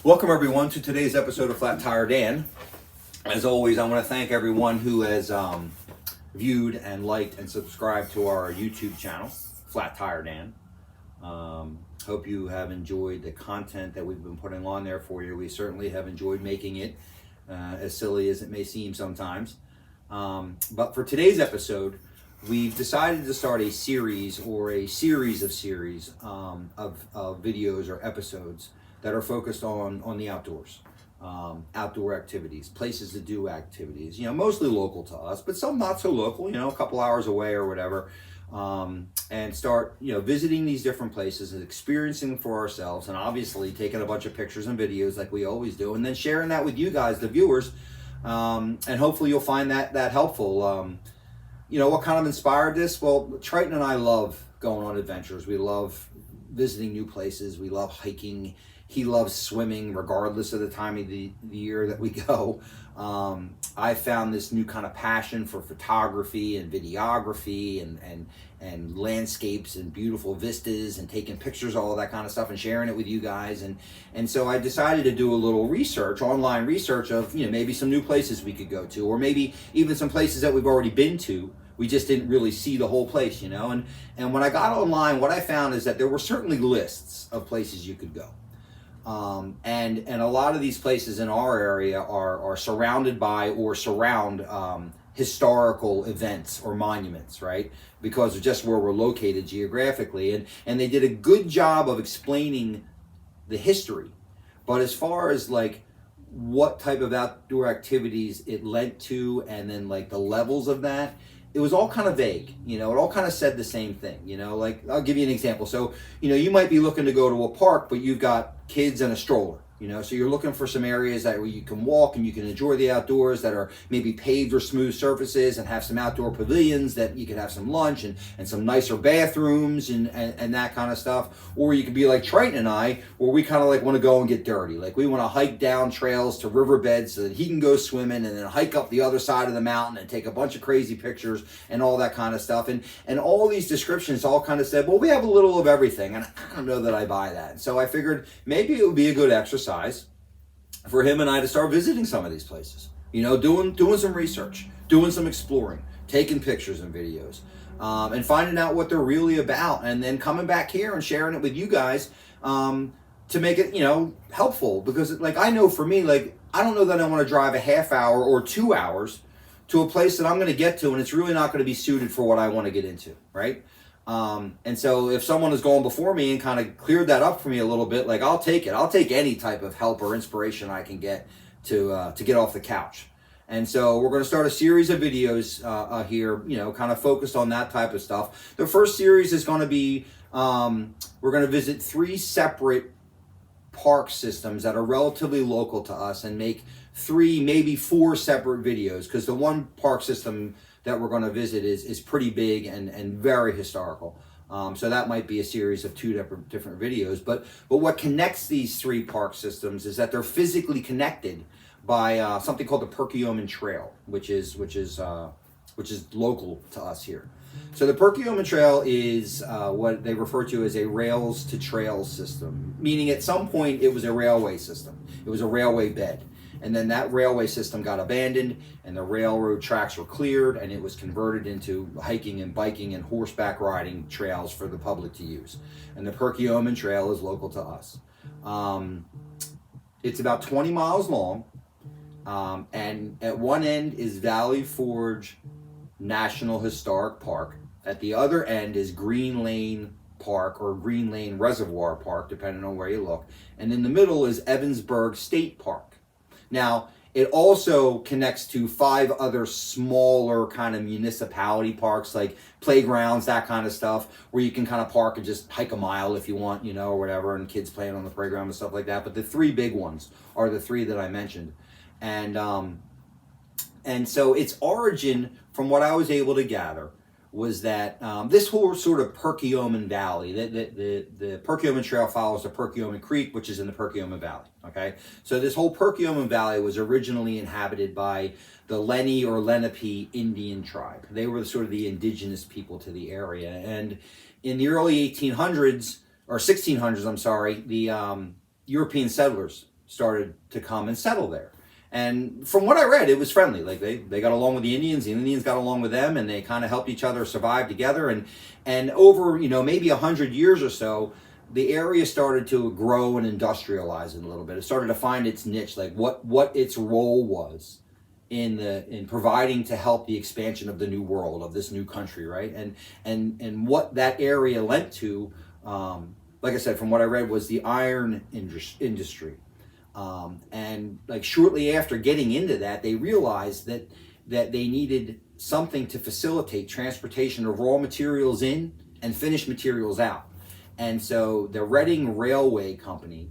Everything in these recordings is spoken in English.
Welcome everyone to today's episode of Flat Tire Dan. As always, I want to thank everyone who has viewed and liked and subscribed to our YouTube channel, Flat Tire Dan. Hope you have enjoyed the content that we've been putting on there for you. We certainly have enjoyed making it, as silly as it may seem sometimes. But for today's episode, we've decided to start a series of videos or episodes that are focused on the outdoors, outdoor activities, places to do activities, mostly local to us, but some not so local, a couple hours away or whatever, and start, visiting these different places and experiencing them for ourselves, and obviously taking a bunch of pictures and videos like we always do, and then sharing that with you guys, the viewers, and hopefully you'll find that helpful. What kind of inspired this? Well, Triton and I love going on adventures. We love visiting new places. We love hiking. He loves swimming regardless of the time of the year that we go. I found this new kind of passion for photography and videography and landscapes and beautiful vistas and taking pictures, all of that kind of stuff, and sharing it with you guys. And so I decided to do a little research, online research of, maybe some new places we could go to, or maybe even some places that we've already been to. We just didn't really see the whole place, and when I got online, what I found is that there were certainly lists of places you could go. And a lot of these places in our area are surrounded by or surround historical events or monuments, right? Because of just where we're located geographically. And they did a good job of explaining the history. But as far as like what type of outdoor activities it led to, and then like the levels of that, it was all kind of vague, it all kind of said the same thing, like I'll give you an example. So, you might be looking to go to a park, but you've got kids and a stroller, so you're looking for some areas that where you can walk and you can enjoy the outdoors that are maybe paved or smooth surfaces, and have some outdoor pavilions that you can have some lunch and some nicer bathrooms and that kind of stuff. Or you could be like Triton and I, where we kind of like want to go and get dirty. Like we want to hike down trails to riverbeds so that he can go swimming, and then hike up the other side of the mountain and take a bunch of crazy pictures and all that kind of stuff. And all these descriptions all kind of said, well, we have a little of everything. And I don't know that I buy that. So I figured maybe it would be a good exercise for him and I to start visiting some of these places, doing some research, doing some exploring, taking pictures and videos, and finding out what they're really about, and then coming back here and sharing it with you guys, to make it, helpful. Because like, I know for me, like, I don't know that I want to drive a half hour or 2 hours to a place that I'm going to get to, and it's really not going to be suited for what I want to get into, right? And so if someone has gone before me and kind of cleared that up for me a little bit, like, I'll take it. I'll take any type of help or inspiration I can get to get off the couch. And so we're going to start a series of videos here, kind of focused on that type of stuff. The first series is going to be, we're going to visit 3 separate park systems that are relatively local to us, and make 3, maybe 4 separate videos, because the one park system that we're going to visit is pretty big and very historical. So that might be a series of 2 different videos. But what connects these 3 park systems is that they're physically connected by something called the Perkiomen Trail, which is local to us here. So the Perkiomen Trail is what they refer to as a rails to trails system, meaning at some point it was a railway system. It was a railway bed. And then that railway system got abandoned, and the railroad tracks were cleared, and it was converted into hiking and biking and horseback riding trails for the public to use. And the Perkiomen Trail is local to us. It's about 20 miles long, and at one end is Valley Forge National Historic Park. At the other end is Green Lane Park, or Green Lane Reservoir Park, depending on where you look. And in the middle is Evansburg State Park. Now, it also connects to 5 other smaller kind of municipality parks, like playgrounds, that kind of stuff, where you can kind of park and just hike a mile if you want, or whatever, and kids playing on the playground and stuff like that. But the 3 big ones are the 3 that I mentioned. And so its origin, from what I was able to gather, was that this whole sort of Perkiomen Valley, the Perkiomen Trail follows the Perkiomen Creek, which is in the Perkiomen Valley, okay? So this whole Perkiomen Valley was originally inhabited by the Lenni or Lenape Indian tribe. They were sort of the indigenous people to the area. And in the early 1800s, or 1600s, I'm sorry, the European settlers started to come and settle there. And from what I read, it was friendly. Like they got along with the Indians got along with them, and they kind of helped each other survive together. And over, maybe 100 years or so, the area started to grow and industrialize it a little bit. It started to find its niche, like what its role was in providing to help the expansion of the new world, of this new country, right? And what that area lent to, like I said, from what I read, was the iron industry. And like shortly after getting into that, they realized that they needed something to facilitate transportation of raw materials in and finished materials out. And so the Reading Railway Company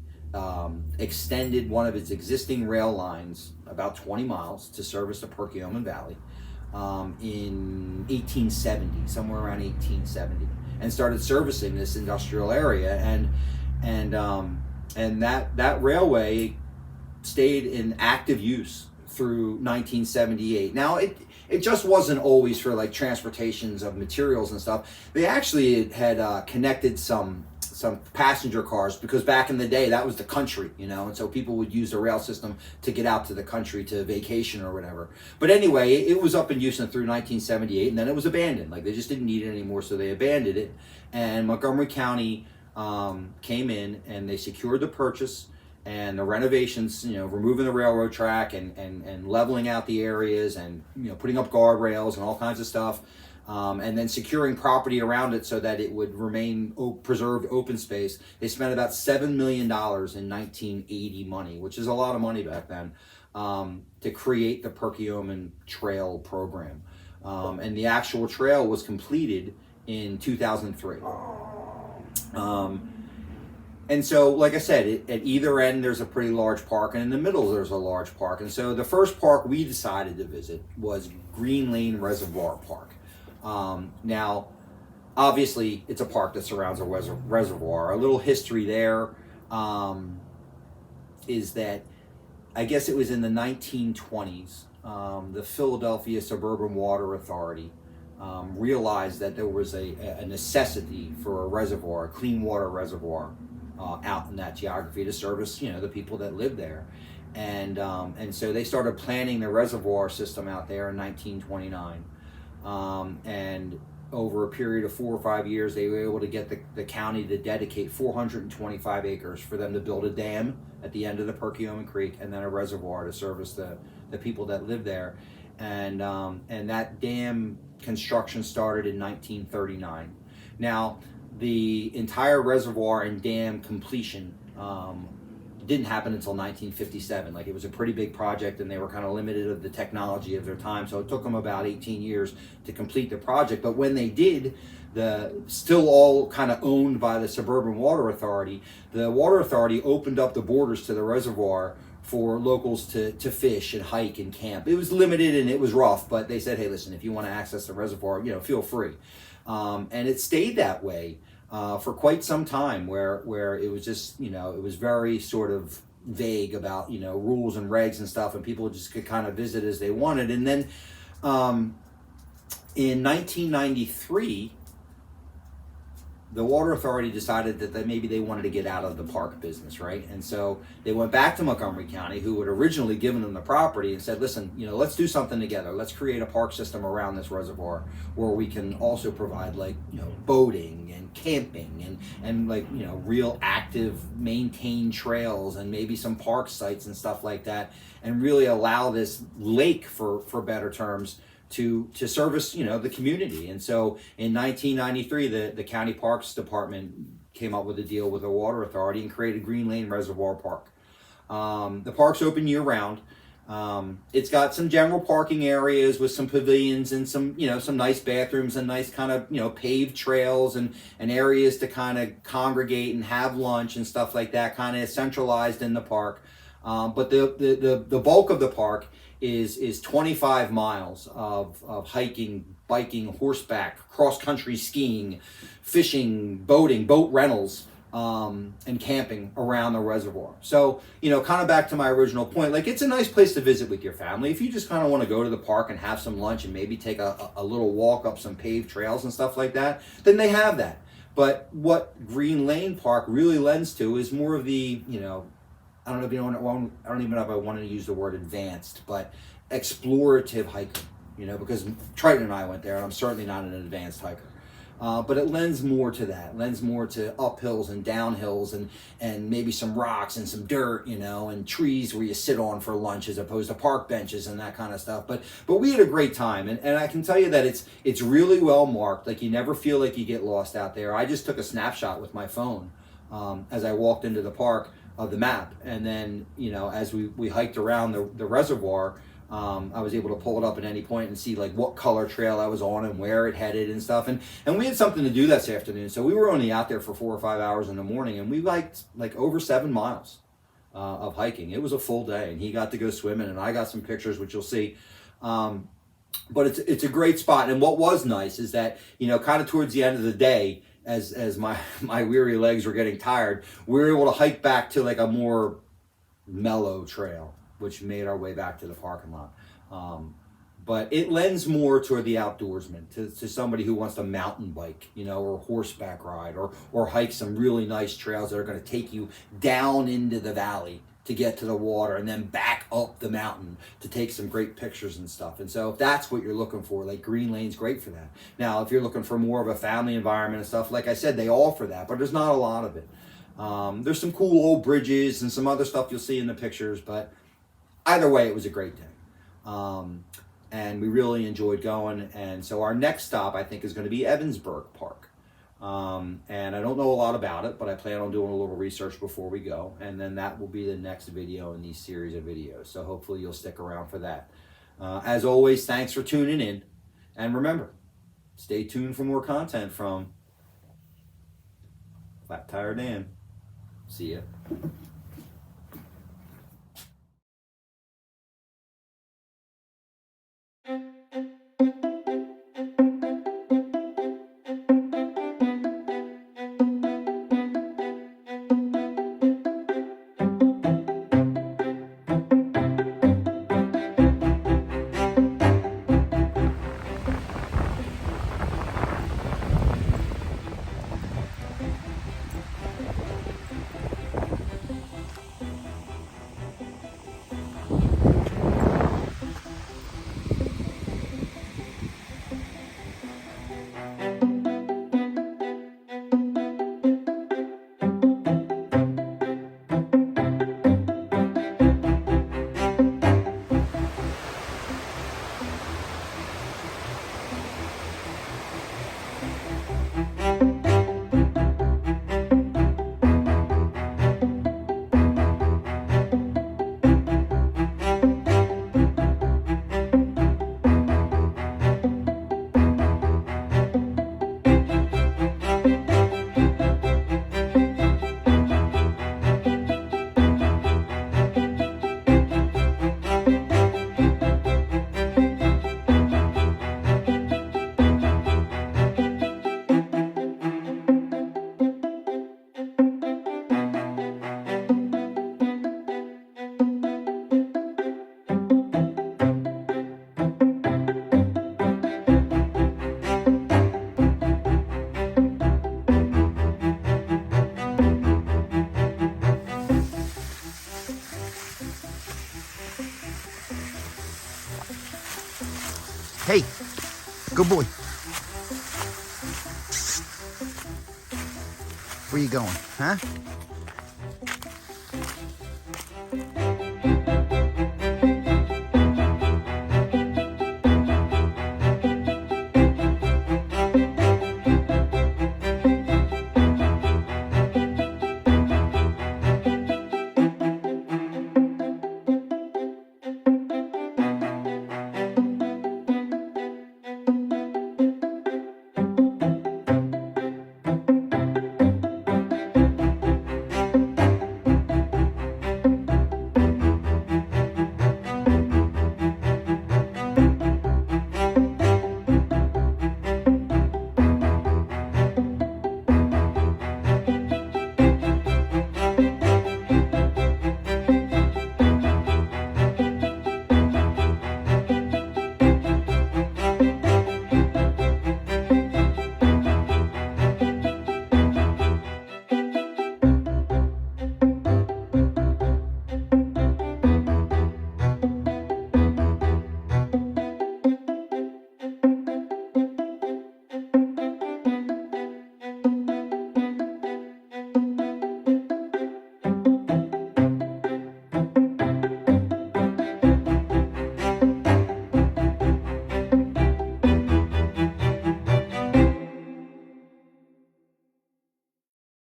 extended one of its existing rail lines about 20 miles to service the Perkiomen Valley in 1870, somewhere around 1870, and started servicing this industrial area. And that railway stayed in active use through 1978. Now it just wasn't always for like transportations of materials and stuff. They actually had connected some passenger cars, because back in the day that was the country, and so people would use the rail system to get out to the country to vacation or whatever. But anyway, it was up in use through 1978, and then it was abandoned. Like they just didn't need it anymore, so they abandoned it. And Montgomery County came in and they secured the purchase and the renovations, removing the railroad track and leveling out the areas and putting up guardrails and all kinds of stuff. And then securing property around it so that it would remain preserved open space. They spent about $7 million in 1980 money, which is a lot of money back then, to create the Perkiomen Trail program. And the actual trail was completed in 2003. And so, like I said, at either end there's a pretty large park, and in the middle there's a large park. And so the first park we decided to visit was Green Lane Reservoir Park. Now, obviously, it's a park that surrounds a reservoir. A little history there is that I guess it was in the 1920s, the Philadelphia Suburban Water Authority realized that there was a necessity for a reservoir, a clean water reservoir, out in that geography to service, the people that live there. And so they started planning the reservoir system out there in 1929. And over a period of 4 or 5 years, they were able to get the county to dedicate 425 acres for them to build a dam at the end of the Perkiomen Creek, and then a reservoir to service the people that live there. And that dam construction started in 1939. Now, the entire reservoir and dam completion didn't happen until 1957. Like, it was a pretty big project, and they were kind of limited of the technology of their time, so it took them about 18 years to complete the project. But when they did, still all kind of owned by the Suburban Water Authority, the Water Authority opened up the borders to the reservoir for locals to fish and hike and camp. It was limited and it was rough, but they said, hey, listen, if you want to access the reservoir, feel free. And it stayed that way for quite some time, where it was just, it was very sort of vague about, rules and regs and stuff, and people just could kind of visit as they wanted. And then in 1993, the Water Authority decided that maybe they wanted to get out of the park business, right? And so they went back to Montgomery County, who had originally given them the property, and said, listen, let's do something together. Let's create a park system around this reservoir where we can also provide, like, boating and camping and like, real active, maintained trails and maybe some park sites and stuff like that, and really allow this lake, for better terms, to service, the community. And so in 1993, the County Parks Department came up with a deal with the Water Authority and created Green Lane Reservoir Park. The park's open year round. It's got some general parking areas with some pavilions and some nice bathrooms and nice kind of, paved trails and areas to kind of congregate and have lunch and stuff like that, kind of centralized in the park. But the bulk of the park is 25 miles of hiking, biking, horseback, cross-country skiing, fishing, boating, boat rentals, and camping around the reservoir. So, kind of back to my original point, like, it's a nice place to visit with your family. If you just kind of want to go to the park and have some lunch and maybe take a little walk up some paved trails and stuff like that, then they have that. But what Green Lane Park really lends to is more of the, I don't know if you know, I don't even know if I wanted to use the word advanced, but explorative hiking, you know, because Triton and I went there, and I'm certainly not an advanced hiker. But it lends more to that, lends more to uphills and downhills and maybe some rocks and some dirt, you know, and trees where you sit on for lunch as opposed to park benches and that kind of stuff. But we had a great time, and I can tell you that it's really well marked. Like, you never feel like you get lost out there. I just took a snapshot with my phone as I walked into the park of the map, and then, you know, as we hiked around the reservoir, I was able to pull it up at any point and see like what color trail I was on and where it headed and stuff. And we had something to do this afternoon, so we were only out there for 4 or 5 hours in the morning, and we hiked like over 7 miles of hiking. It was a full day, and he got to go swimming, and I got some pictures which you'll see. But it's a great spot. And what was nice is that, you know, kind of towards the end of the day, as my weary legs were getting tired, we were able to hike back to like a more mellow trail, which made our way back to the parking lot. But it lends more toward the outdoorsman, to somebody who wants to mountain bike, you know, or horseback ride, or hike some really nice trails that are going to take you down into the valley to get to the water, and then back up the mountain to take some great pictures and stuff. And so if that's what you're looking for, like, Green Lane's great for that. Now, if you're looking for more of a family environment and stuff, like I said, they offer that, but there's not a lot of it. There's some cool old bridges and some other stuff you'll see in the pictures, but either way, it was a great day. And we really enjoyed going. And so our next stop, I think, is going to be Evansburg Park. And I don't know a lot about it, but I plan on doing a little research before we go. And then that will be the next video in these series of videos. So hopefully you'll stick around for that. As always, thanks for tuning in. And remember, stay tuned for more content from Flat Tire Dan. See ya. Hey, good boy. Where you going, huh?